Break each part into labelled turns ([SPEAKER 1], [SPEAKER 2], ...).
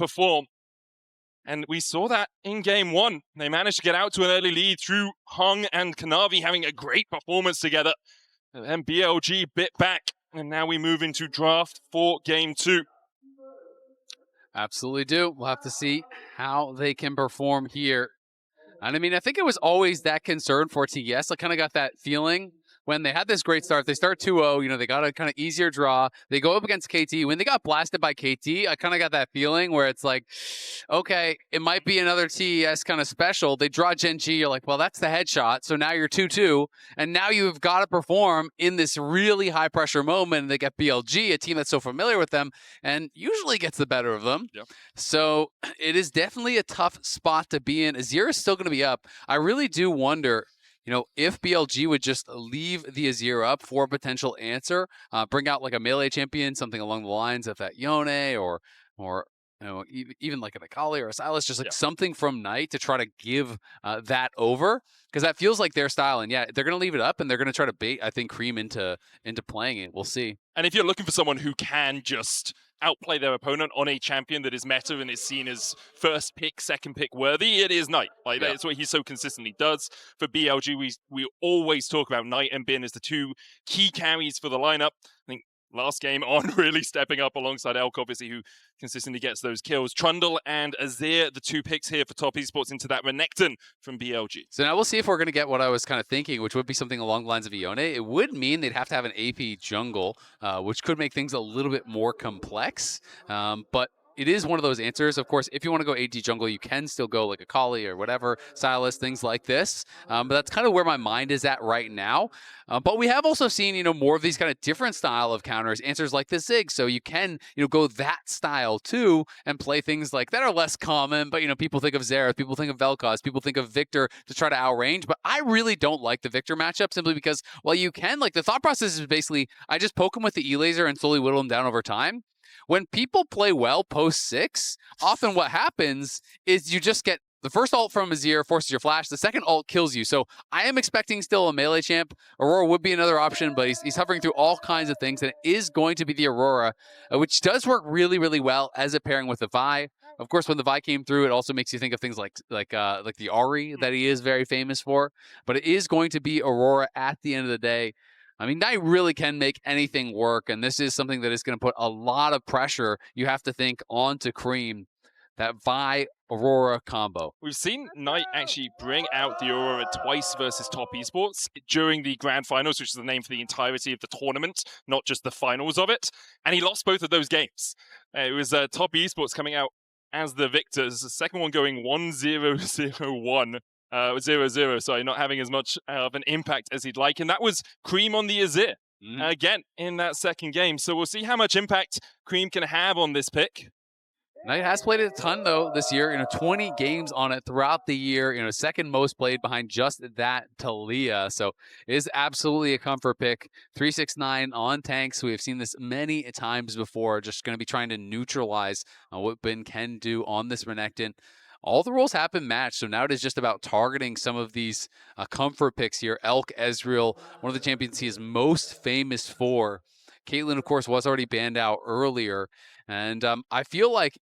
[SPEAKER 1] perform. And we saw that in game one. They managed to get out to an early lead through Hung and Kanavi having a great performance together. And then BLG bit back, and now we move into draft for game two.
[SPEAKER 2] Absolutely do. We'll have to see how they can perform here. And I mean, I think it was always that concern for TES. I kind of got that feeling when they had this great start. They start 2-0, they got a kind of easier draw. They go up against KT. When they got blasted by KT, I kind of got that feeling where it's like, okay, it might be another TES kind of special. They draw Gen G. You're like, well, that's the headshot. So now you're 2-2. And now you've got to perform in this really high pressure moment. And they get BLG, a team that's so familiar with them and usually gets the better of them.
[SPEAKER 1] Yep.
[SPEAKER 2] So it is definitely a tough spot to be in. Azir is still going to be up. I really do wonder, if BLG would just leave the Azir up for a potential answer, bring out like a melee champion, something along the lines of that Yone or even like an Akali or a Silas, just like something from Knight to try to give that over, because that feels like their style. And yeah, they're going to leave it up and they're going to try to bait, I think, Cream into playing it. We'll see.
[SPEAKER 1] And if you're looking for someone who can just outplay their opponent on a champion that is meta and is seen as first pick, second pick worthy, it is Knight. That's what he so consistently does. For BLG, we always talk about Knight and Bin as the two key carries for the lineup. I think last game on really stepping up alongside Elk, obviously, who consistently gets those kills. Trundle and Azir, the two picks here for top esports into that Renekton from BLG.
[SPEAKER 2] So now we'll see if we're going to get what I was kind of thinking, which would be something along the lines of Ione. It would mean they'd have to have an AP jungle, which could make things a little bit more complex. But it is one of those answers. Of course, if you want to go AD jungle, you can still go like Akali or whatever, Silas, things like this. But that's kind of where my mind is at right now. But we have also seen, more of these kind of different style of counters, answers like the Zig. So you can, go that style too and play things like that are less common. But, people think of Xerath, people think of Vel'Koz, people think of Victor to try to outrange. But I really don't like the Victor matchup simply because, while you can, like, the thought process is basically, I just poke him with the E-Laser and slowly whittle him down over time. When people play well post-6, often what happens is you just get the first ult from Azir, forces your flash. The second ult kills you. So I am expecting still a melee champ. Aurora would be another option, but he's hovering through all kinds of things, and it is going to be the Aurora, which does work really, really well as a pairing with the Vi. Of course, when the Vi came through, it also makes you think of things like the Ahri that he is very famous for. But it is going to be Aurora at the end of the day. I mean, Knight really can make anything work, and this is something that is going to put a lot of pressure, you have to think, onto Cream, that Vi-Aurora combo.
[SPEAKER 1] We've seen Knight actually bring out the Aurora twice versus Top Esports during the Grand Finals, which is the name for the entirety of the tournament, not just the finals of it, and he lost both of those games. It was Top Esports coming out as the victors, the second one going 1-0-0-1. 0-0, sorry, not having as much of an impact as he'd like. And that was Cream on the Azir, again, in that second game. So we'll see how much impact Cream can have on this pick.
[SPEAKER 2] Knight has played it a ton, though, this year. 20 games on it throughout the year. Second most played behind just that Talia. So it is absolutely a comfort pick. 369 on tanks. We have seen this many times before. Just going to be trying to neutralize what Ben can do on this Renekton. All the roles have been matched, so now it is just about targeting some of these comfort picks here. Elk, Ezreal, one of the champions he is most famous for. Caitlyn, of course, was already banned out earlier. And I feel like,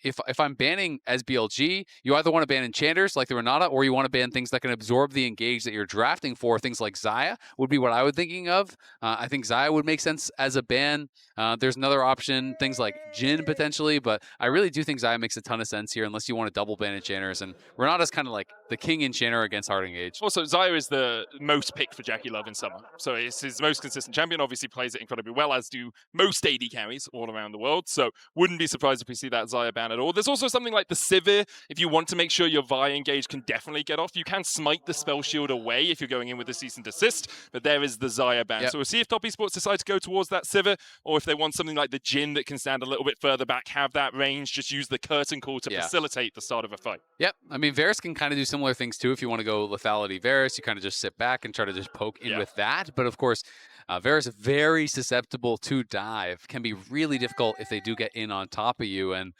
[SPEAKER 2] if I'm banning as BLG, you either want to ban enchanters like the Renata, or you want to ban things that can absorb the engage that you're drafting for. Things like Xayah would be what I would thinking of. I think Xayah would make sense as a ban. There's another option, things like Jhin potentially, but I really do think Xayah makes a ton of sense here, unless you want to double ban enchanters. And Renata's kind of like the king enchanter against hard engage.
[SPEAKER 1] Also, Xayah is the most picked for Jackie Love in summer. So it's his most consistent champion, obviously plays it incredibly well, as do most AD carries all around the world. So wouldn't be surprised if we see that Xayah ban at all. There's also something like the Sivir. If you want to make sure your Vi engage can definitely get off, you can smite the spell shield away if you're going in with a cease and desist, but there is the Xayah ban. Yep. So we'll see if Top Esports decide to go towards that Sivir, or if they want something like the Jhin that can stand a little bit further back, have that range, just use the curtain call to facilitate the start of a fight.
[SPEAKER 2] Yep. I mean, Varus can kind of do similar things too. If you want to go lethality Varus, you kind of just sit back and try to just poke in with that. But of course, Varus is very susceptible to dive. Can be really difficult if they do get in on top of you. And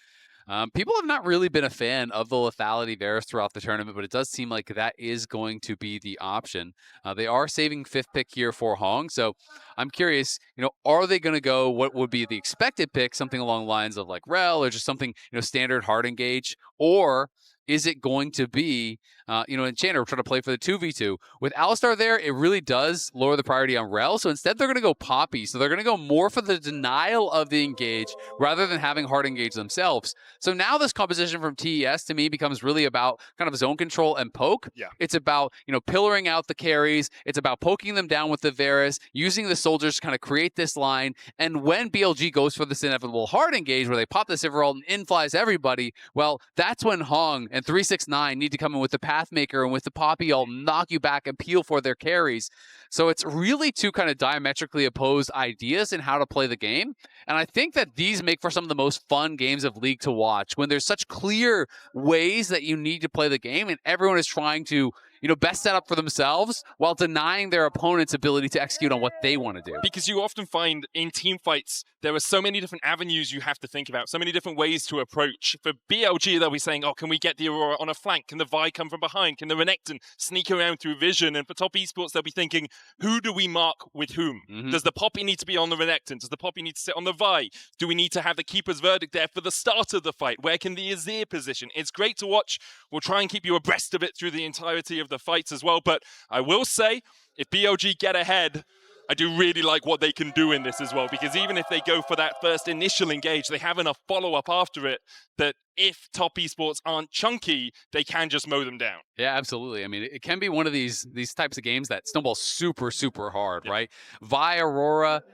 [SPEAKER 2] People have not really been a fan of the lethality Varus throughout the tournament, but it does seem like that is going to be the option. They are saving 5th pick here for Hong, so I'm curious, are they going to go what would be the expected pick, something along the lines of like Rel or just something, standard hard engage, or is it going to be, Enchanter trying to play for the 2v2? With Alistar there, it really does lower the priority on Rel, so instead they're going to go Poppy. So they're going to go more for the denial of the engage rather than having hard engage themselves. So now this composition from TES to me becomes really about kind of zone control and poke.
[SPEAKER 1] Yeah.
[SPEAKER 2] It's about, pillaring out the carries. It's about poking them down with the Varus, using the soldiers to kind of create this line. And when BLG goes for this inevitable hard engage where they pop the Sivir ult and in-flies everybody, well, that's when Hong and 369 need to come in with the Pathmaker and with the Poppy ult, knock you back and peel for their carries. So it's really two kind of diametrically opposed ideas in how to play the game. And I think that these make for some of the most fun games of League to watch when there's such clear ways that you need to play the game and everyone is trying to, best set up for themselves while denying their opponent's ability to execute on what they want to do.
[SPEAKER 1] Because you often find in team fights, there are so many different avenues you have to think about, so many different ways to approach. For BLG, they'll be saying, oh, can we get the Aurora on a flank? Can the Vi come from behind? Can the Renekton sneak around through vision? And for top esports, they'll be thinking, who do we mark with whom? Does the Poppy need to be on the Renekton? Does the Poppy need to sit on the Vi? Do we need to have the Keeper's Verdict there for the start of the fight? Where can the Azir position? It's great to watch. We'll try and keep you abreast of it through the entirety of the fights as well. But I will say, if BLG get ahead, I do really like what they can do in this as well, because even if they go for that first initial engage, they have enough follow-up after it that if top esports aren't chunky, they can just mow them down.
[SPEAKER 2] Yeah, absolutely. I mean, it can be one of these types of games that snowball super, super hard, right? Vi, Aurora,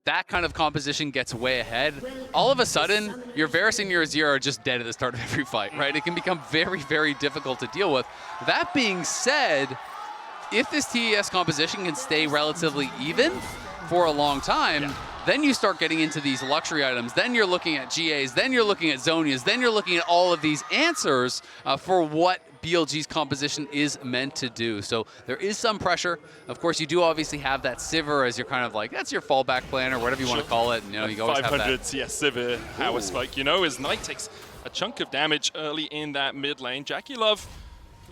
[SPEAKER 2] that kind of composition gets way ahead. All of a sudden, your Varus and your Azir are just dead at the start of every fight, right? It can become very, very difficult to deal with. That being said, if this TES composition can stay relatively even for a long time, then you start getting into these luxury items. Then you're looking at GAs, then you're looking at Zonias, then you're looking at all of these answers for what BLG's composition is meant to do. So there is some pressure. Of course, you do obviously have that Sivir as your kind of like, that's your fallback plan or whatever you want to call it. You always have that.
[SPEAKER 1] 500 CS Sivir power spike, as Knight takes a chunk of damage early in that mid lane. JackeyLove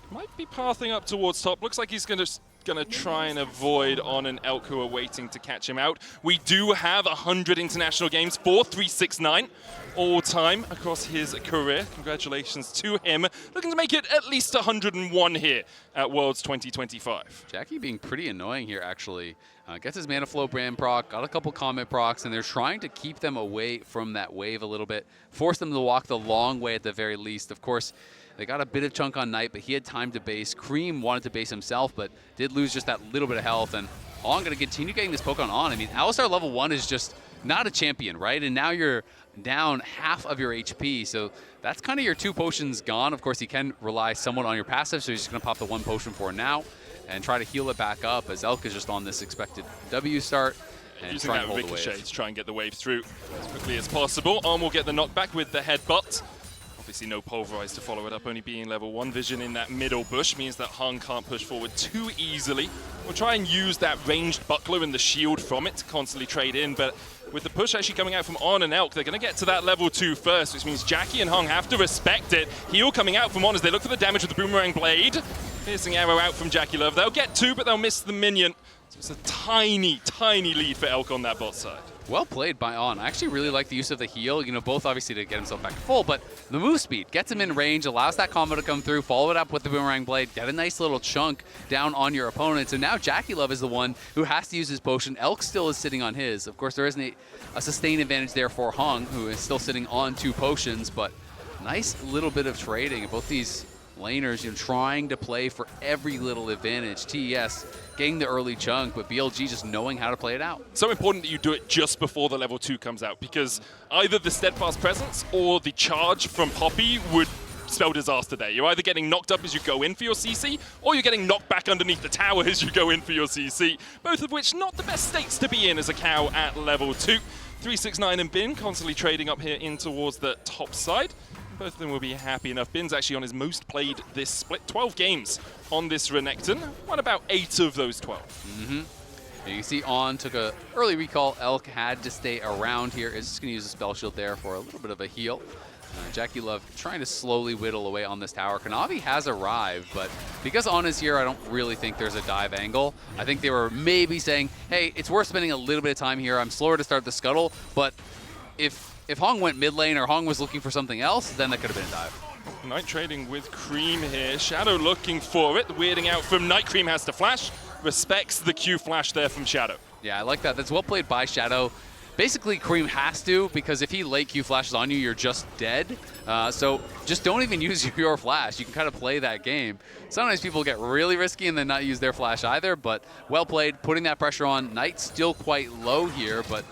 [SPEAKER 1] might be pathing up towards top. Looks like he's going to try and avoid On and Elk, who are waiting to catch him out. We do have 100 international games for 369 all time across his career. Congratulations to him. Looking to make it at least 101 here at Worlds 2025.
[SPEAKER 2] Jackie being pretty annoying here, actually. Gets his Mana Flow brand proc, got a couple Comet procs, and they're trying to keep them away from that wave a little bit, force them to walk the long way at the very least. Of course, they got a bit of chunk on Knight, but he had time to base. Cream wanted to base himself, but did lose just that little bit of health. And On going to continue getting this poke on. I mean, Alistar level 1 is just not a champion, right? And now you're down half of your HP, so that's kind of your 2 potions gone. Of course, you can rely somewhat on your passive, so you're just going to pop the 1 potion for now and try to heal it back up as Elk is just on this expected W start. And
[SPEAKER 1] using that ricochet to try and get the wave through as quickly as possible. On will get the knockback with the headbutt. Obviously no pulverize to follow it up, only being level 1 vision in that middle bush means that Hung can't push forward too easily. We'll try and use that ranged buckler and the shield from it to constantly trade in, but with the push actually coming out from On and Elk, they're going to get to that level 2 first, which means Jackie and Hung have to respect it. Heal coming out from On as they look for the damage with the Boomerang Blade. Piercing arrow out from JackeyLove. They'll get 2, but they'll miss the minion. So it's a tiny, tiny lead for Elk on that bot side.
[SPEAKER 2] Well played by On. I actually really like the use of the heal, both obviously to get himself back to full, but the move speed gets him in range, allows that combo to come through, follow it up with the Boomerang Blade, get a nice little chunk down on your opponent. So now JackeyLove is the one who has to use his potion. Elk still is sitting on his. Of course, there isn't a sustained advantage there for Hung, who is still sitting on 2 potions, but nice little bit of trading. Both these laners, trying to play for every little advantage. TES getting the early chunk, but BLG just knowing how to play it out.
[SPEAKER 1] So important that you do it just before the level 2 comes out, because either the steadfast presence or the charge from Poppy would spell disaster there. You're either getting knocked up as you go in for your CC, or you're getting knocked back underneath the tower as you go in for your CC, both of which not the best states to be in as a cow at level 2. 369 and Bin constantly trading up here in towards the top side. Both of them will be happy enough. Bin's actually on his most played this split. 12 games on this Renekton. Won about 8 of those 12.
[SPEAKER 2] You can see On took an early recall. Elk had to stay around here. Is just going to use a spell shield there for a little bit of a heal. Jackie Love trying to slowly whittle away on this tower. Kanavi has arrived, but because On is here, I don't really think there's a dive angle. I think they were maybe saying, hey, it's worth spending a little bit of time here. I'm slower to start the scuttle, but if Hong went mid lane or Hong was looking for something else, then that could have been a dive.
[SPEAKER 1] Knight trading with Cream here. Shadow looking for it. Weirding out from Knight. Cream has to flash. Respects the Q flash there from Shadow.
[SPEAKER 2] Yeah, I like that. That's well played by Shadow. Basically, Cream has to, because if he late Q flashes on you, you're just dead. So just don't even use your flash. You can kind of play that game. Sometimes people get really risky and then not use their flash either, but well played, putting that pressure on. Knight still quite low here, but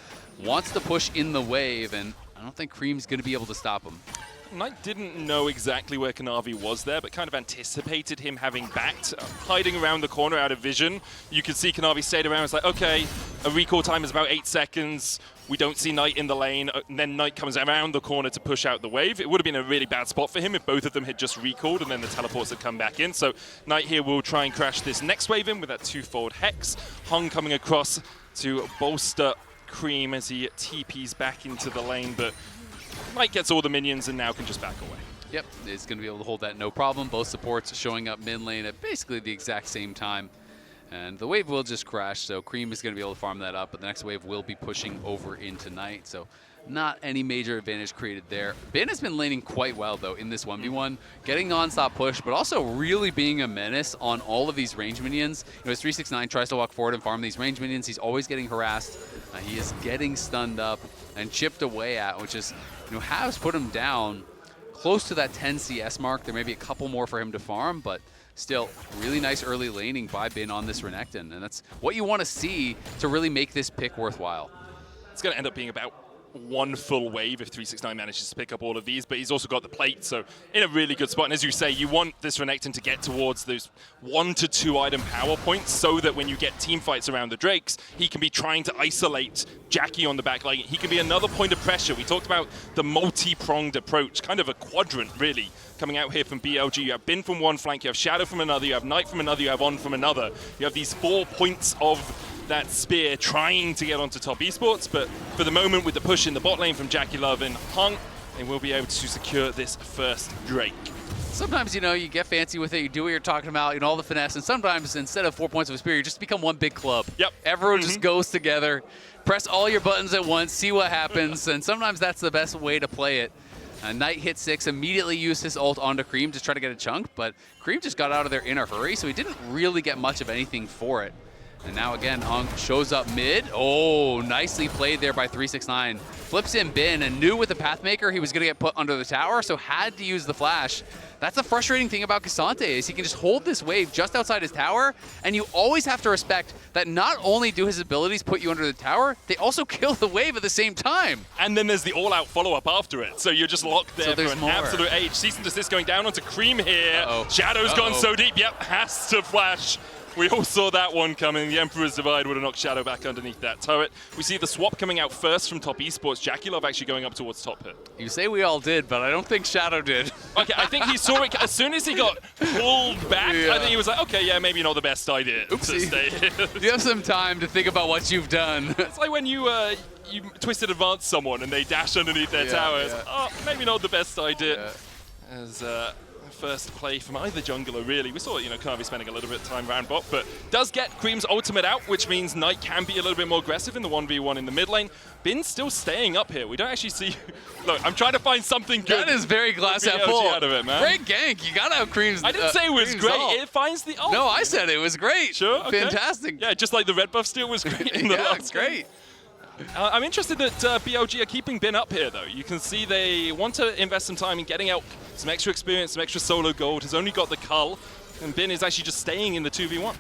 [SPEAKER 2] wants to push in the wave, and I don't think Cream's going to be able to stop him.
[SPEAKER 1] Knight didn't know exactly where Kanavi was there, but kind of anticipated him having backed, hiding around the corner out of vision. You could see Kanavi stayed around. It's like, okay, a recall time is about 8 seconds. We don't see Knight in the lane. And then Knight comes around the corner to push out the wave. It would have been a really bad spot for him if both of them had just recalled and then the teleports had come back in. So Knight here will try and crash this next wave in with that twofold Hex. Hung coming across to bolster Cream as he TPs back into the lane, but Knight gets all the minions and now can just back away.
[SPEAKER 2] Yep, is going to be able to hold that no problem. Both supports showing up mid lane at basically the exact same time. And the wave will just crash, so Cream is going to be able to farm that up, but the next wave will be pushing over into Knight. So not any major advantage created there. Bin has been laning quite well, though, in this 1v1, getting non-stop push, but also really being a menace on all of these range minions. You know, as 369 tries to walk forward and farm these range minions, he's always getting harassed. He is getting stunned up and chipped away at, which is, you know, has put him down close to that 10 CS mark. There may be a couple more for him to farm, but still, really nice early laning by Bin on this Renekton, and that's what you want to see to really make this pick worthwhile.
[SPEAKER 1] It's going to end up being about one full wave if 369 manages to pick up all of these, but he's also got the plate, so in a really good spot. And as you say, you want this Renekton to get towards those 1 to 2 item power points so that when you get team fights around the Drakes, he can be trying to isolate Jackie on the back line. He can be another point of pressure. We talked about the multi-pronged approach, kind of a quadrant, really, coming out here from BLG. You have Bin from one flank, you have Shadow from another, you have Knight from another, you have On from another. You have these 4 points of that spear trying to get onto top esports, but for the moment with the push in the bot lane from Jackie Love and Hung, they will be able to secure this first Drake.
[SPEAKER 2] Sometimes, you know, you get fancy with it, you do what you're talking about, you know, all the finesse, and sometimes instead of 4 points of a spear, you just become one big club.
[SPEAKER 1] Yep.
[SPEAKER 2] Everyone just goes together, press all your buttons at once, see what happens, and sometimes that's the best way to play it. Knight hit 6, immediately used his ult onto Cream to try to get a chunk, but Cream just got out of there in a hurry, so he didn't really get much of anything for it. And now again, Hung shows up mid. Oh, nicely played there by 369. Flips in Bin and knew with the Pathmaker he was going to get put under the tower, so had to use the flash. That's the frustrating thing about Cassante is he can just hold this wave just outside his tower, and you always have to respect that not only do his abilities put you under the tower, they also kill the wave at the same time.
[SPEAKER 1] And then there's the all-out follow-up after it, so you're just locked there for an absolute age. Cease and desist going down onto Cream here. Shadow's gone so deep, yep, has to flash. We all saw that one coming. The Emperor's Divide would have knocked Shadow back underneath that turret. We see the swap coming out first from top esports. Jackie Love actually going up towards top here.
[SPEAKER 2] You say we all did, but I don't think Shadow did.
[SPEAKER 1] Okay, I think he saw it as soon as he got pulled back. Yeah. I think he was like, okay, yeah, maybe not the best idea to stay here.
[SPEAKER 2] You have some time to think about what you've done.
[SPEAKER 1] It's like when you twisted advance someone and they dash underneath their tower. It's like, oh, maybe not the best idea. As first play from either jungler, really. We saw, you know, Kanavi spending a little bit of time round bot, but does get Cream's ultimate out, which means Knight can be a little bit more aggressive in the 1v1 in the mid lane. Bin's still staying up here. We don't actually see... Look, I'm trying to find something good.
[SPEAKER 2] That is very glass half full.
[SPEAKER 1] Out of it, man.
[SPEAKER 2] Great gank. You gotta have Cream's
[SPEAKER 1] I didn't say it was great.
[SPEAKER 2] Ult.
[SPEAKER 1] It finds the ult.
[SPEAKER 2] No, I said it was great.
[SPEAKER 1] Sure, okay.
[SPEAKER 2] Fantastic.
[SPEAKER 1] Yeah, just like the red buff steal was great in the last
[SPEAKER 2] great.
[SPEAKER 1] I'm interested that BLG are keeping Bin up here, though. You can see they want to invest some time in getting out some extra experience, some extra solo gold. Has only got the Cull, and Bin is actually just staying in the 2v1.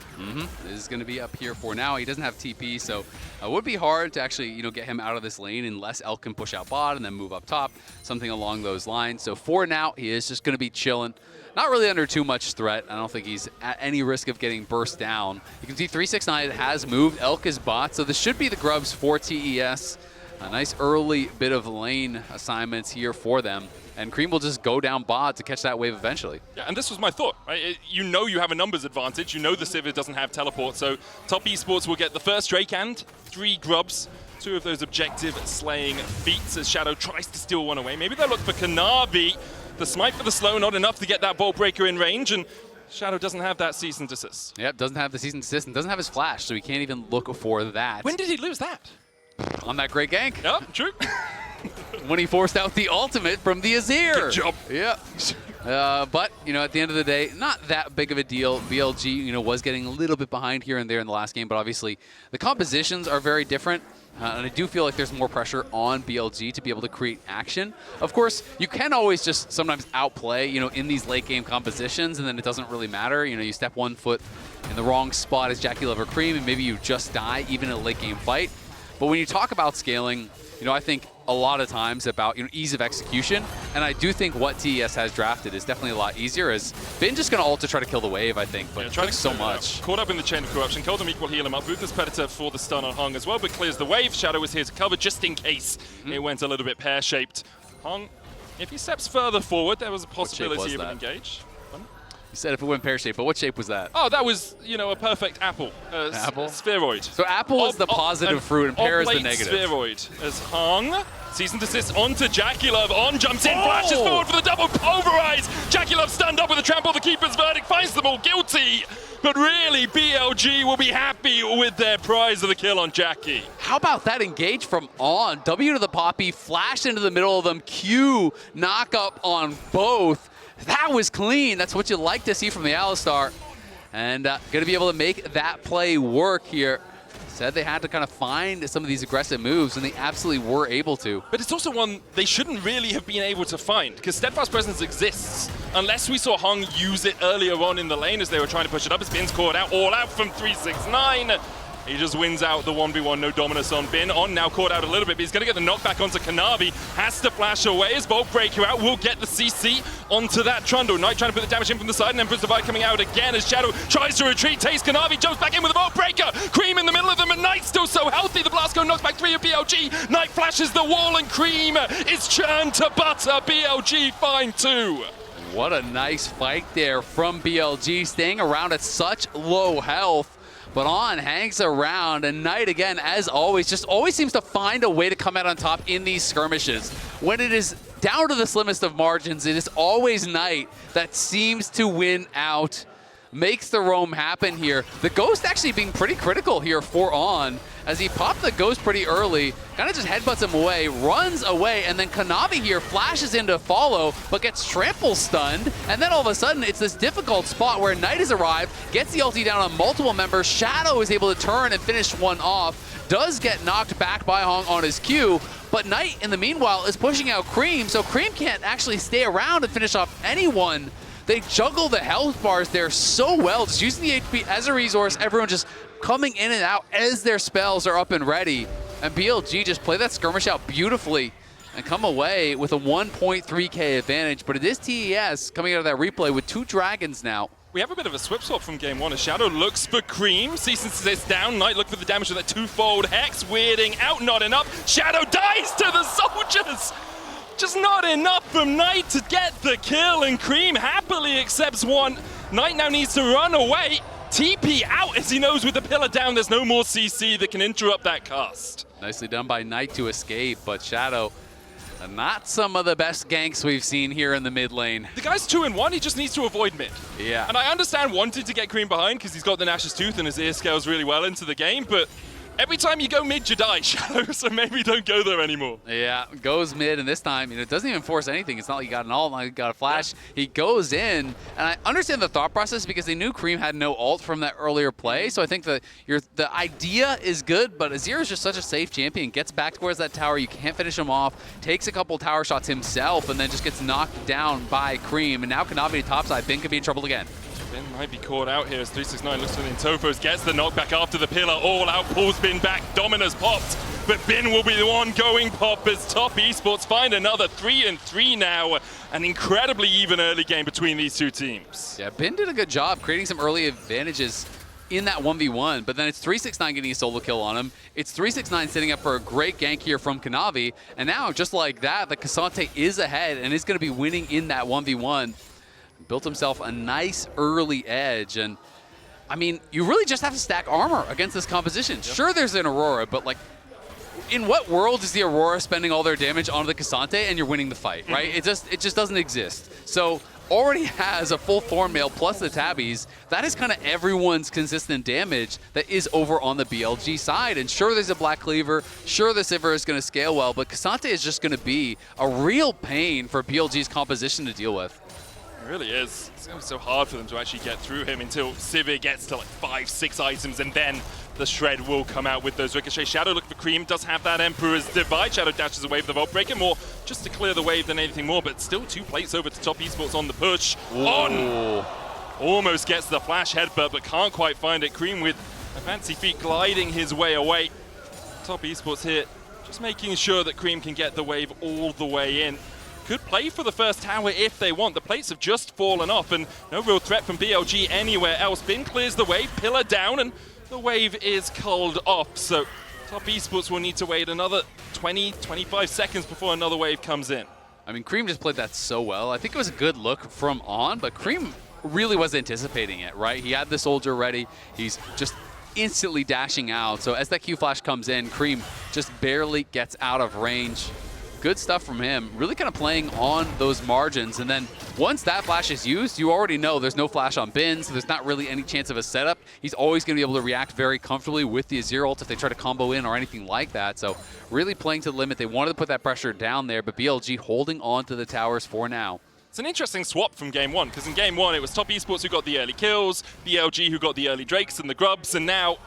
[SPEAKER 2] This is going to be up here for now. He doesn't have TP, so it would be hard to actually, you know, get him out of this lane unless Elk can push out bot and then move up top, something along those lines. So for now, he is just going to be chilling. Not really under too much threat. I don't think he's at any risk of getting burst down. You can see 369 has moved. Elk is bot, so this should be the grubs for TES. A nice early bit of lane assignments here for them. and Cream will just go down bot to catch that wave eventually.
[SPEAKER 1] Yeah, and this was my thought, right? You know you have a numbers advantage. You know the Civ doesn't have teleport, so top esports will get the first Drake and 3 grubs. 2 of those objective slaying feats as Shadow tries to steal one away. Maybe they'll look for Kanavi. The smite for the slow, not enough to get that Bolt Breaker in range, and Shadow doesn't have that cease and desist.
[SPEAKER 2] Yep, doesn't have the cease and desist, and doesn't have his flash, so he can't even look for that.
[SPEAKER 1] When did he lose that?
[SPEAKER 2] On that great gank.
[SPEAKER 1] Yep, true.
[SPEAKER 2] When he forced out the ultimate from the Azir.
[SPEAKER 1] Good job.
[SPEAKER 2] Yeah. But, you know, at the end of the day, not that big of a deal. BLG, you know, was getting a little bit behind here and there in the last game, but obviously the compositions are very different. And I do feel like there's more pressure on BLG to be able to create action. Of course, you can always just sometimes outplay, you know, in these late game compositions, and then it doesn't really matter. You know, you step 1 foot in the wrong spot as Jackie Love or Cream, and maybe you just die even in a late game fight. But when you talk about scaling, you know, I think a lot of times about, you know, ease of execution, and I do think what TES has drafted is definitely a lot easier. As Bin just going to ult to try to kill the wave, I think, but trying so much.
[SPEAKER 1] Caught up in the chain of corruption. Keldum equal heal him up. Ruthless Predator for the stun on Hung as well, but clears the wave. Shadow is here to cover just in case it went a little bit pear-shaped. Hung, if he steps further forward, there was a possibility of an engage.
[SPEAKER 2] You said if it went pear-shaped, but what shape was that?
[SPEAKER 1] Oh, that was, you know, a perfect apple.
[SPEAKER 2] Apple?
[SPEAKER 1] Spheroid.
[SPEAKER 2] So apple is the positive fruit and pear is the negative.
[SPEAKER 1] Spheroid as Hung. Cease and desist onto Jackie Love. On jumps in, flashes forward for the double pulverize. Jackie Love stunned up with a trample. The keeper's verdict finds them all guilty. But really, BLG will be happy with their prize of the kill on Jackie.
[SPEAKER 2] How about that engage from On? W to the Poppy, flash into the middle of them. Q, knock up on both. That was clean. That's what you like to see from the Alistar. And going to be able to make that play work here. Said they had to kind of find some of these aggressive moves, and they absolutely were able to.
[SPEAKER 1] But it's also one they shouldn't really have been able to find, because Steadfast Presence exists. Unless we saw Hung use it earlier on in the lane as they were trying to push it up. His Bin's caught out, all out from 369. He just wins out the 1v1, no Dominus on Bin. On now caught out a little bit, but he's going to get the knockback onto Kanavi. Has to flash away as Bolt Breaker out. Will get the CC onto that Trundle. Knight trying to put the damage in from the side, and Emperor's Divide coming out again as Shadow tries to retreat. Takes Kanavi, jumps back in with a Bolt Breaker. Cream in the middle of them, and Knight still so healthy. The Blast knocks back 3 of BLG. Knight flashes the wall, and Cream is churned to butter. BLG fine too.
[SPEAKER 2] What a nice fight there from BLG, staying around at such low health. But On hangs around, and Knight, again, as always, just always seems to find a way to come out on top in these skirmishes. When it is down to the slimmest of margins, it is always Knight that seems to win out, makes the roam happen here. The Ghost actually being pretty critical here for On, as he popped the Ghost pretty early, kind of just headbutts him away, runs away, and then Kanavi here flashes in to follow, but gets trample stunned, and then all of a sudden it's this difficult spot where Knight has arrived, gets the ulti down on multiple members, Shadow is able to turn and finish one off, does get knocked back by Hong on his Q, but Knight in the meanwhile is pushing out Cream, so Cream can't actually stay around and finish off anyone. They juggle the health bars there so well, just using the HP as a resource, everyone just coming in and out as their spells are up and ready. And BLG just play that skirmish out beautifully and come away with a 1.3k advantage. But it is TES coming out of that replay with 2 dragons now.
[SPEAKER 1] We have a bit of a swip swap from game 1 as Shadow looks for Cream. Cease and desist down. Knight look for the damage with that 2-fold Hex. Weirding out, not enough. Shadow dies to the soldiers. Just not enough from Knight to get the kill, and Cream happily accepts one. Knight now needs to run away. TP out as he knows with the pillar down, there's no more CC that can interrupt that cast.
[SPEAKER 2] Nicely done by Knight to escape, but Shadow, not some of the best ganks we've seen here in the mid lane.
[SPEAKER 1] The guy's 2-in-1, he just needs to avoid mid.
[SPEAKER 2] Yeah.
[SPEAKER 1] And I understand wanting to get Cream behind because he's got the Nash's Tooth and his ear scales really well into the game, but every time you go mid, you die, Shadow, so maybe don't go there anymore.
[SPEAKER 2] Yeah, goes mid, and this time, you know, it doesn't even force anything. It's not like you got an ult, not like you got a flash. Yeah. He goes in, and I understand the thought process because they knew Cream had no ult from that earlier play, so I think the idea is good, but Azir is just such a safe champion. Gets back towards that tower, you can't finish him off, takes a couple tower shots himself, and then just gets knocked down by Cream, and now Kanavi topside. Bin could be in trouble again.
[SPEAKER 1] Bin might be caught out here as 369 looks for the Intofos, gets the knockback after the pillar, all out, pulls Bin back, Dominus popped, but Bin will be the one going pop as top esports find another 3-3 now. An incredibly even early game between these two teams.
[SPEAKER 2] Yeah, Bin did a good job creating some early advantages in that 1v1, but then it's 369 getting a solo kill on him. It's 369 setting up for a great gank here from Kanavi, and now, just like that, the K'Sante is ahead and is going to be winning in that 1v1. Built himself a nice early edge, and I mean, you really just have to stack armor against this composition. Yep. Sure, there's an Aurora, but like, in what world is the Aurora spending all their damage onto the K'Sante and you're winning the fight, right? It just doesn't exist. So already has a full Thornmail plus the Tabbies. That is kind of everyone's consistent damage that is over on the BLG side. And sure, there's a Black Cleaver. Sure, the Sivir is going to scale well, but K'Sante is just going to be a real pain for BLG's composition to deal with.
[SPEAKER 1] It really is. It's going to be so hard for them to actually get through him until Sivir gets to like 5-6 items, and then the Shred will come out with those ricochets. Shadow looking for Cream, does have that Emperor's Divide. Shadow dashes away for the Vault Breaker, more just to clear the wave than anything more, but still 2 plates over to Top Esports on the push.
[SPEAKER 2] Ooh.
[SPEAKER 1] On! Almost gets the flash headbutt, but can't quite find it. Cream with a fancy feet gliding his way away. Top Esports here, just making sure that Cream can get the wave all the way in. Could play for the first tower if they want. The plates have just fallen off, and no real threat from BLG anywhere else. Bin clears the wave, pillar down, and the wave is culled off. So Top Esports will need to wait another 20-25 seconds before another wave comes in.
[SPEAKER 2] I mean, Cream just played that so well. I think it was a good look from On, but Cream really was anticipating it, right? He had the Soldier ready. He's just instantly dashing out. So as that Q flash comes in, Cream just barely gets out of range. Good stuff from him, really kind of playing on those margins. And then once that flash is used, you already know there's no flash on Bin, so there's not really any chance of a setup. He's always going to be able to react very comfortably with the Azir ult if they try to combo in or anything like that. So really playing to the limit. They wanted to put that pressure down there, but BLG holding on to the towers for now.
[SPEAKER 1] It's an interesting swap from game one, because in game one it was Top Esports who got the early kills, BLG who got the early Drakes and the Grubs, and now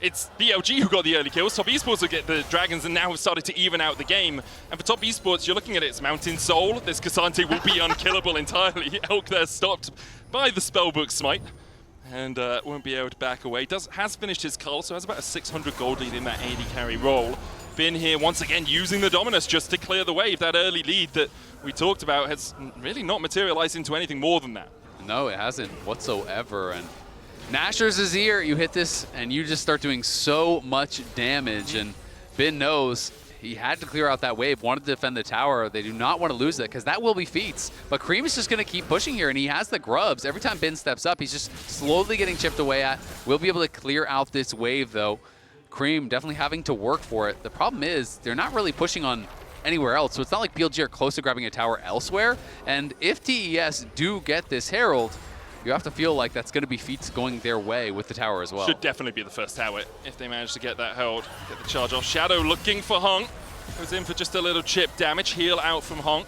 [SPEAKER 1] it's BLG who got the early kills, Top Esports will get the Dragons, and now have started to even out the game. And for Top Esports, you're looking at it, it's Mountain Soul. This K'Sante will be unkillable entirely. Elk there stopped by the Spellbook Smite, and won't be able to back away. Has finished his cull, so has about a 600 gold lead in that AD carry role. Bin here once again using the Dominus just to clear the wave. That early lead that we talked about has really not materialized into anything more than that.
[SPEAKER 2] No, it hasn't whatsoever. And Nasher's Azir, you hit this and you just start doing so much damage, and Bin knows he had to clear out that wave, wanted to defend the tower. They do not want to lose it because that will be feats. But Cream is just going to keep pushing here, and he has the grubs. Every time Bin steps up, he's just slowly getting chipped away at. We'll be able to clear out this wave though. Cream definitely having to work for it. The problem is they're not really pushing on anywhere else, so it's not like BLG are close to grabbing a tower elsewhere. And if TES do get this Herald, you have to feel like that's going to be feats going their way with the tower as well.
[SPEAKER 1] Should definitely be the first tower if they manage to get that Herald, get the charge off. Shadow looking for Honk. Goes in for just a little chip damage, heal out from Honk.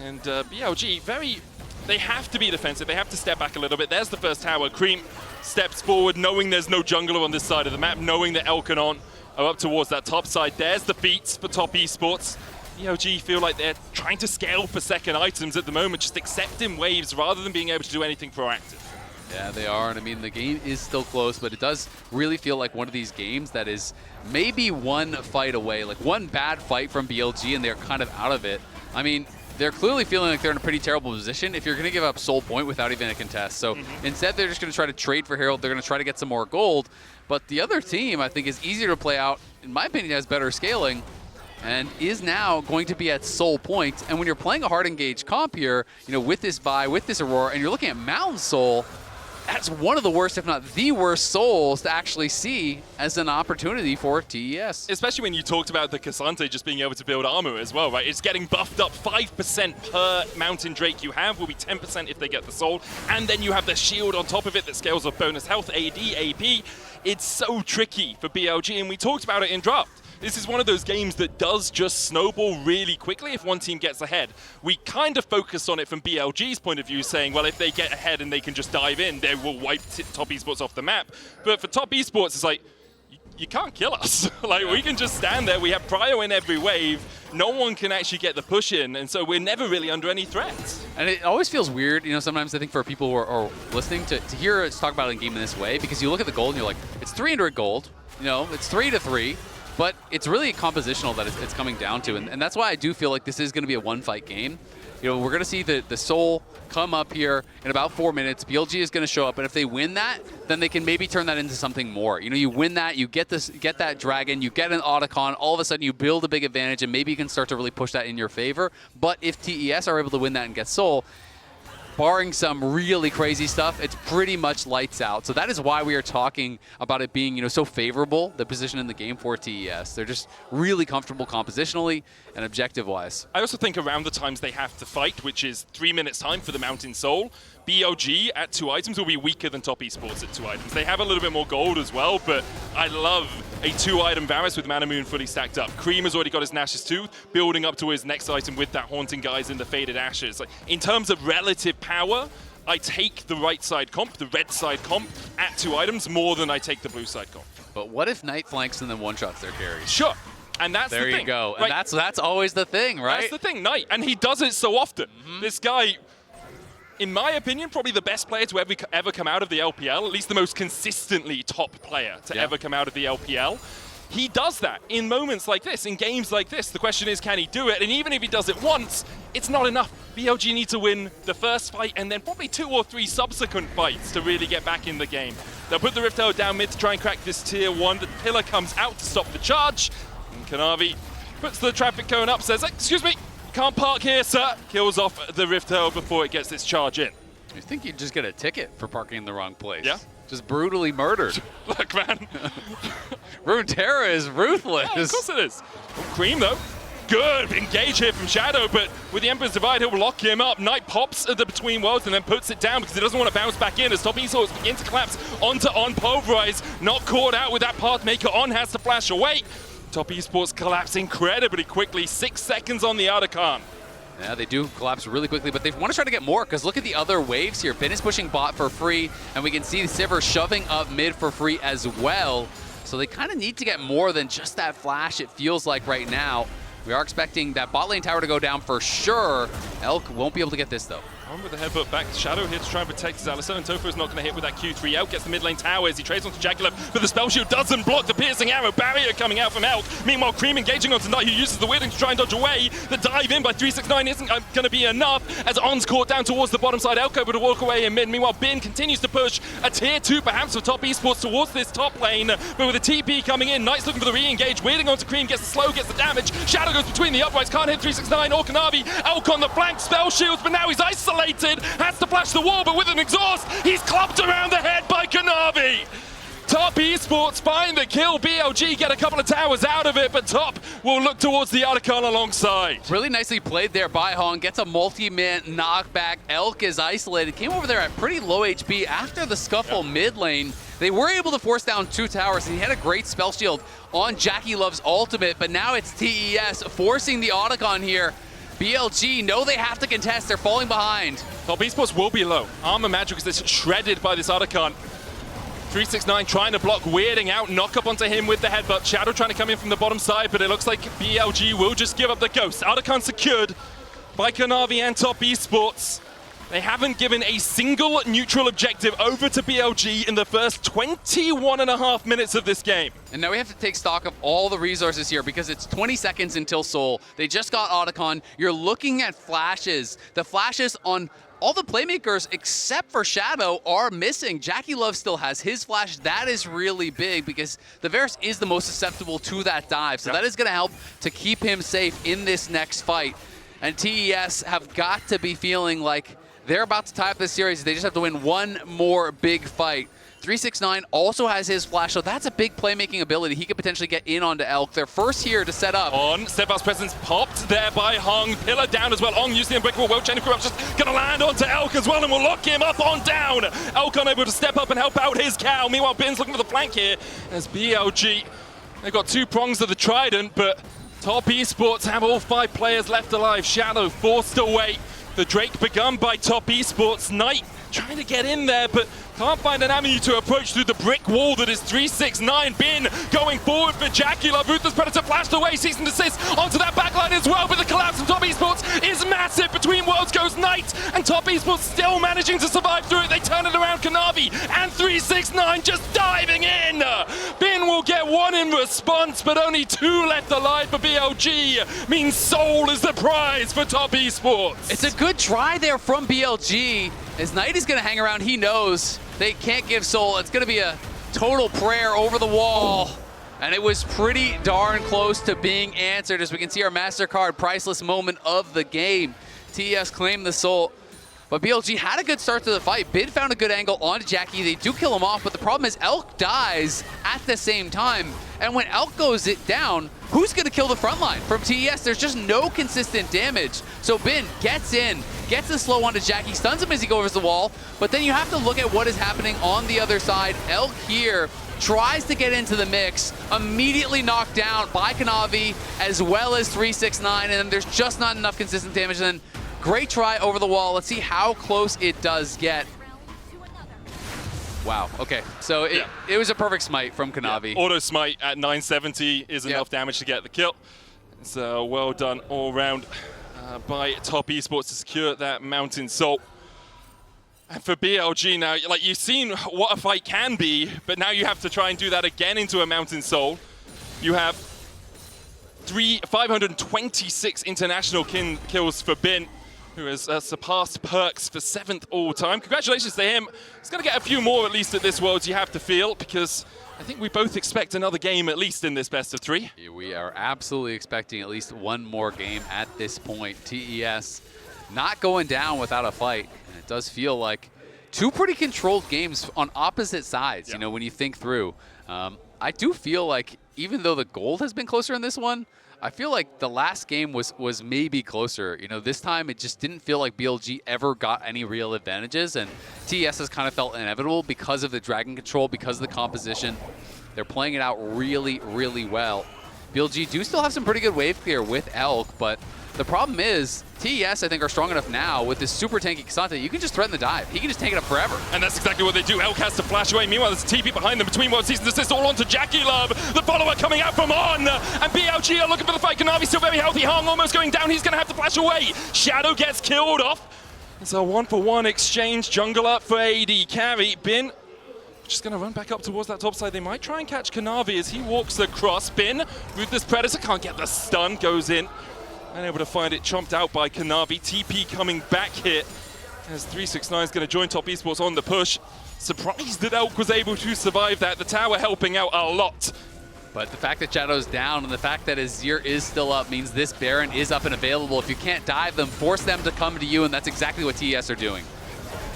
[SPEAKER 1] And BLG, they have to be defensive. They have to step back a little bit. There's the first tower. Cream steps forward, knowing there's no jungler on this side of the map, knowing that Elk and On are up towards that top side. There's the feats for Top Esports. BLG feel like they're trying to scale for second items at the moment, just accepting waves rather than being able to do anything proactive.
[SPEAKER 2] Yeah, they are, and I mean, the game is still close, but it does really feel like one of these games that is maybe one fight away, like one bad fight from BLG, and they're kind of out of it. I mean, they're clearly feeling like they're in a pretty terrible position if you're going to give up Soul Point without even a contest. So instead, they're just going to try to trade for Herald. They're going to try to get some more gold. But the other team, I think, is easier to play out, in my opinion, has better scaling, and is now going to be at Soul Point. And when you're playing a hard engaged comp here, you know, with this buy, with this Aurora, and you're looking at Mountain Soul, that's one of the worst, if not the worst, souls to actually see as an opportunity for TES.
[SPEAKER 1] Especially when you talked about the K'Sante just being able to build armor as well, right? It's getting buffed up 5% per Mountain Drake you have, will be 10% if they get the soul. And then you have the shield on top of it that scales off bonus health, AD, AP. It's so tricky for BLG, and we talked about it in draft. This is one of those games that does just snowball really quickly if one team gets ahead. We kind of focused on it from BLG's point of view, saying, well, if they get ahead and they can just dive in, they will wipe Top Esports off the map. But for Top Esports, it's like, you can't kill us. Like, we can just stand there. We have prio in every wave. No one can actually get the push in, and so we're never really under any threat.
[SPEAKER 2] And it always feels weird, you know, sometimes I think for people who are listening to hear us talk about a game in this way, because you look at the gold and you're like, it's 300 gold, you know, it's 3-3. But it's really compositional that it's coming down to, and that's why I do feel like this is going to be a one-fight game. You know, we're going to see the Soul come up here in about 4 minutes. BLG is going to show up, and if they win that, then they can maybe turn that into something more. You know, you win that, you get that Dragon, you get an Otacon, all of a sudden you build a big advantage, and maybe you can start to really push that in your favor. But if TES are able to win that and get Soul, barring some really crazy stuff, it's pretty much lights out. So that is why we are talking about it being, you know, so favorable, the position in the game for TES. They're just really comfortable compositionally and objective-wise.
[SPEAKER 1] I also think around the times they have to fight, which is 3 minutes time for the Mountain Soul, BLG at 2 items will be weaker than Top Esports at 2 items. They have a little bit more gold as well, but I love a 2-item Varus with Mana Moon fully stacked up. Cream has already got his Nash's tooth, building up to his next item with that Haunting Guise in the Faded Ashes. Like, in terms of relative power, I take the right side comp, the red side comp, at 2 items more than I take the blue side comp.
[SPEAKER 2] But what if Knight flanks and then one-shots their carries?
[SPEAKER 1] Sure. And that's the thing.
[SPEAKER 2] There you go.
[SPEAKER 1] Right?
[SPEAKER 2] And that's always the thing, right?
[SPEAKER 1] That's the thing, Knight. And he does it so often. This guy, in my opinion, probably the best player to ever come out of the LPL, at least the most consistently top player to ever come out of the LPL. He does that in moments like this, in games like this. The question is, can he do it? And even if he does it once, it's not enough. BLG need to win the first fight and then probably 2 or 3 subsequent fights to really get back in the game. They'll put the Rift Herald down mid to try and crack this tier 1. The pillar comes out to stop the charge. And Kanavi puts the traffic cone up, says, excuse me, can't park here, sir. Kills off the Rift Herald before it gets its charge in.
[SPEAKER 2] You think you'd just get a ticket for parking in the wrong place?
[SPEAKER 1] Yeah.
[SPEAKER 2] Just brutally murdered.
[SPEAKER 1] Look, man.
[SPEAKER 2] Runeterra is ruthless.
[SPEAKER 1] Yeah, of course it is. Cream, though. Good engage here from Shadow, but with the Emperor's Divide, he'll lock him up. Knight pops at the Between Worlds and then puts it down because he doesn't want to bounce back in as Top Esports begin to collapse onto On. Pulverize, not caught out with that Pathmaker. On has to flash away. Top Esports collapse incredibly quickly. 6 seconds on the Otacon.
[SPEAKER 2] Yeah, they do collapse really quickly, but they want to try to get more because look at the other waves here. Ben is pushing bot for free, and we can see Sivir shoving up mid for free as well. So they kind of need to get more than just that flash, it feels like right now. We are expecting that bot lane tower to go down for sure. Elk won't be able to get this, though.
[SPEAKER 1] On with the headbutt back. Shadow here to try and protect his Alistar, and Tofu is not going to hit with that Q3. Elk gets the mid lane tower as he trades onto Jagular, but the spell shield doesn't block the piercing arrow. Barrier coming out from Elk. Meanwhile, Cream engaging onto Knight, who uses the weirding to try and dodge away. The dive in by 369 isn't going to be enough as On's caught down towards the bottom side. Elk able to walk away in mid. Meanwhile, Bin continues to push a tier 2 perhaps for Top Esports towards this top lane, but with a TP coming in, Knight's looking for the re-engage. Weirding onto Cream, gets the slow, gets the damage. Shadow goes between the uprights, can't hit 369 or Kanavi. Elk on the flank, spell shields, but now he's isolated. Has to flash the wall, but with an exhaust, he's clubbed around the head by Kanavi. Top Esports find the kill. BLG get a couple of towers out of it, but Top will look towards the Otacon alongside.
[SPEAKER 2] Really nicely played there by Hong. Gets a multi-man knockback. Elk is isolated. Came over there at pretty low HP after the scuffle mid lane. They were able to force down 2 towers, and he had a great spell shield on Jackie Love's ultimate, but now it's TES forcing the Otacon here. BLG know they have to contest. They're falling behind.
[SPEAKER 1] Top Esports will be low. Armor Magic is shredded by this Otacon. 369 trying to block, weirding out, knock up onto him with the headbutt. Shadow trying to come in from the bottom side, but it looks like BLG will just give up the ghost. Otacon secured by Kanavi and Top Esports. They haven't given a single neutral objective over to BLG in the first 21.5 minutes of this game.
[SPEAKER 2] And now we have to take stock of all the resources here because it's 20 seconds until Soul. They just got Otacon. You're looking at flashes. The flashes on all the playmakers except for Shadow are missing. Jackie Love still has his flash. That is really big because the Varus is the most susceptible to that dive. So that is going to help to keep him safe in this next fight. And TES have got to be feeling like they're about to tie up this series. They just have to win one more big fight. 369 also has his flash, so that's a big playmaking ability. He could potentially get in onto Elk. They're first here to set up.
[SPEAKER 1] On, Steadfast Presence popped there by Hong. Pillar down as well. Ong using the Unbreakable World Chain of Corruption. Gonna land onto Elk as well and will lock him up on down. Elk unable to step up and help out his cow. Meanwhile, Bin's looking for the flank here as BLG. They've got 2 prongs of the Trident, but Top Esports have all 5 players left alive. Shadow forced away. The Drake begun by Top Esports. Knight trying to get in there, but Can't find an avenue to approach through the brick wall that is 369. Bin going forward for Jackie Love. Ruthless Predator flashed away. Cease and desist onto that backline as well. But the collapse from Top Esports is massive. Between worlds goes Knight, and Top Esports still managing to survive through it. They turn it around. Kanavi and 369 just diving in. Bin will get one in response, but only two left alive for BLG. Means Soul is the prize for Top Esports.
[SPEAKER 2] It's a good try there from BLG. As Knight is going to hang around, he knows they can't give Soul. It's going to be a total prayer over the wall. And it was pretty darn close to being answered, as we can see our MasterCard priceless moment of the game. TES claimed the Soul, but BLG had a good start to the fight. Bid found a good angle onto Jackie. They do kill him off, but the problem is Elk dies at the same time. And when Elk goes down, who's going to kill the front line? From TES, there's just no consistent damage. So Bin gets in, gets the slow onto Jackie, stuns him as he goes over the wall, but then you have to look at what is happening on the other side. Elk here tries to get into the mix, immediately knocked down by Kanavi as well as 369, and then there's just not enough consistent damage. And then great try over the wall. Let's see how close it does get. Wow, okay. So it was a perfect smite from Kanavi.
[SPEAKER 1] Yeah. Auto smite at 970 is enough damage to get the kill. So well done all round by Top Esports to secure that Mountain Soul. And for BLG now, like, you've seen what a fight can be, but now you have to try and do that again into a Mountain Soul. You have 526 international kills for Bin, who has surpassed Perks for 7th all-time. Congratulations to him. He's going to get a few more, at least at this Worlds, you have to feel, because I think we both expect another game, at least in this best of 3.
[SPEAKER 2] Yeah, we are absolutely expecting at least one more game at this point. TES not going down without a fight. And it does feel like two pretty controlled games on opposite sides, you know, when you think through. I do feel like, even though the gold has been closer in this one, I feel like the last game was maybe closer. You know, this time it just didn't feel like BLG ever got any real advantages, and TES has kind of felt inevitable because of the dragon control, because of the composition. They're playing it out really, really well. BLG do still have some pretty good wave clear with Elk, but the problem is, TES, I think, are strong enough now with this super tanky Kasante. You can just threaten the dive. He can just tank it up forever.
[SPEAKER 1] And that's exactly what they do. Elk has to flash away. Meanwhile, there's a TP behind them between one season assist all onto Jackie Love. The follower coming out from On. And BLG are looking for the fight. Kanavi still very healthy. Hong almost going down. He's going to have to flash away. Shadow gets killed off. It's a 1-for-1 exchange. Jungle up for AD carry. Bin just going to run back up towards that top side. They might try and catch Kanavi as he walks across. Bin, Ruthless Predator, can't get the stun. Goes in. Unable to find it, chomped out by Kanavi. TP coming back here as 369 is going to join Top Esports on the push. Surprised that Elk was able to survive that. The tower helping out a lot.
[SPEAKER 2] But the fact that Shadow's down and the fact that Azir is still up means this Baron is up and available. If you can't dive them, force them to come to you, and that's exactly what TES are doing.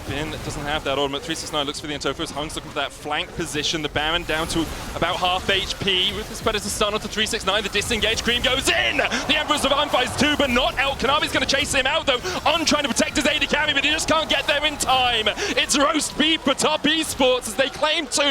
[SPEAKER 1] Bin doesn't have that ultimate. 369 looks for the Entofos. Hung's looking for that flank position. The Baron down to about half HP. With this Predator stun onto 369. The disengage. Cream goes in. The Emperor's of finds two, but not Elk. Kanavi's going to chase him out, though. On trying to protect his AD carry, but he just can't get there in time. It's roast beef for Top Esports as they claim 2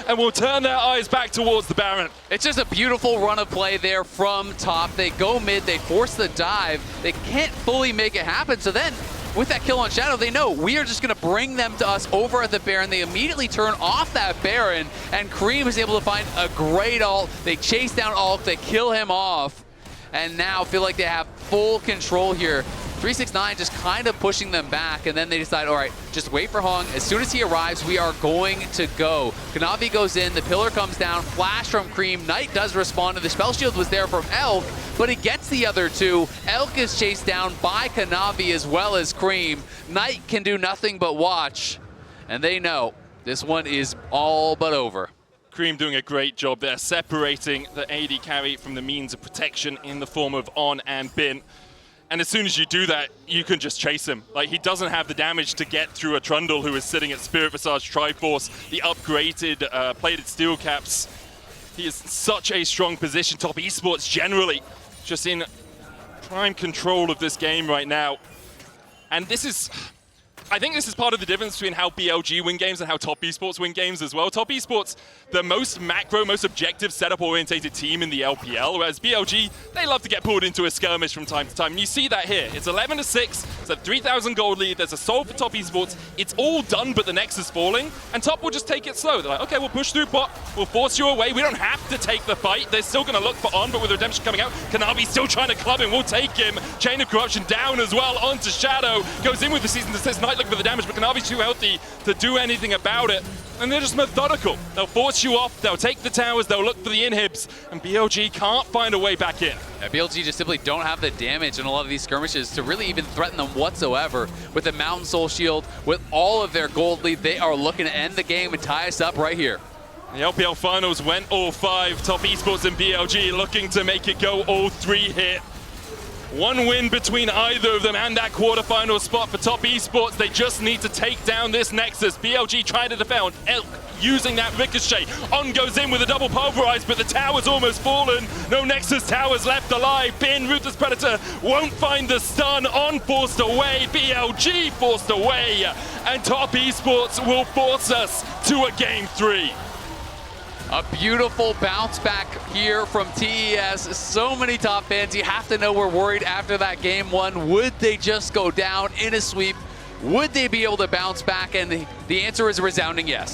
[SPEAKER 1] and will turn their eyes back towards the Baron.
[SPEAKER 2] It's just a beautiful run of play there from Top. They go mid. They force the dive. They can't fully make it happen, so then with that kill on Shadow, they know we are just going to bring them to us over at the Baron. They immediately turn off that Baron, and Cream is able to find a great ult. They chase down Ulk, they kill him off, and now feel like they have full control here. 369 just kind of pushing them back, and then they decide, all right, just wait for Hong. As soon as he arrives, we are going to go. Kanavi goes in, the pillar comes down, flash from Cream. Knight does respond, and the spell shield was there from Elk, but he gets the other two. Elk is chased down by Kanavi as well as Cream. Knight can do nothing but watch, and they know this one is all but over.
[SPEAKER 1] Cream doing a great job there, separating the AD carry from the means of protection in the form of On and Bin. And as soon as you do that, you can just chase him. Like, he doesn't have the damage to get through a Trundle who is sitting at Spirit Visage Triforce, the upgraded plated steel caps. He is in such a strong position. Top Esports generally just in prime control of this game right now. And this is I think this is part of the difference between how BLG win games and how Top Esports win games as well. Top Esports, the most macro, most objective setup-orientated team in the LPL, whereas BLG, they love to get pulled into a skirmish from time to time. And you see that here. It's 11-6, it's a 3,000 gold lead, there's a soul for Top Esports. It's all done, but the Nexus falling, and Top will just take it slow. They're like, okay, we'll push through bot, we'll force you away. We don't have to take the fight. They're still going to look for On, but with Redemption coming out, Kanavi still trying to club him. We'll take him. Chain of Corruption down as well onto Shadow. Goes in with the Season Desist Knight looking for the damage, but Kanavi's too healthy to do anything about it. And they're just methodical. They'll force you off, they'll take the towers, they'll look for the inhibs, and BLG can't find a way back in.
[SPEAKER 2] Yeah, BLG just simply don't have the damage in a lot of these skirmishes to really even threaten them whatsoever. With the Mountain Soul Shield, with all of their gold lead, they are looking to end the game and tie us up right here.
[SPEAKER 1] The LPL Finals went all 5. Top Esports and BLG looking to make it go all 3 here. One win between either of them and that quarterfinal spot for Top Esports. They just need to take down this Nexus. BLG trying to defend. Elk using that ricochet. On goes in with a double pulverize, but the tower's almost fallen. No Nexus towers left alive. Bin, Ruthless Predator won't find the stun. On forced away. BLG forced away. And Top Esports will force us to a game 3.
[SPEAKER 2] A beautiful bounce back here from TES. So many top fans, you have to know we're worried after that game 1. Would they just go down in a sweep? Would they be able to bounce back? And the answer is a resounding yes.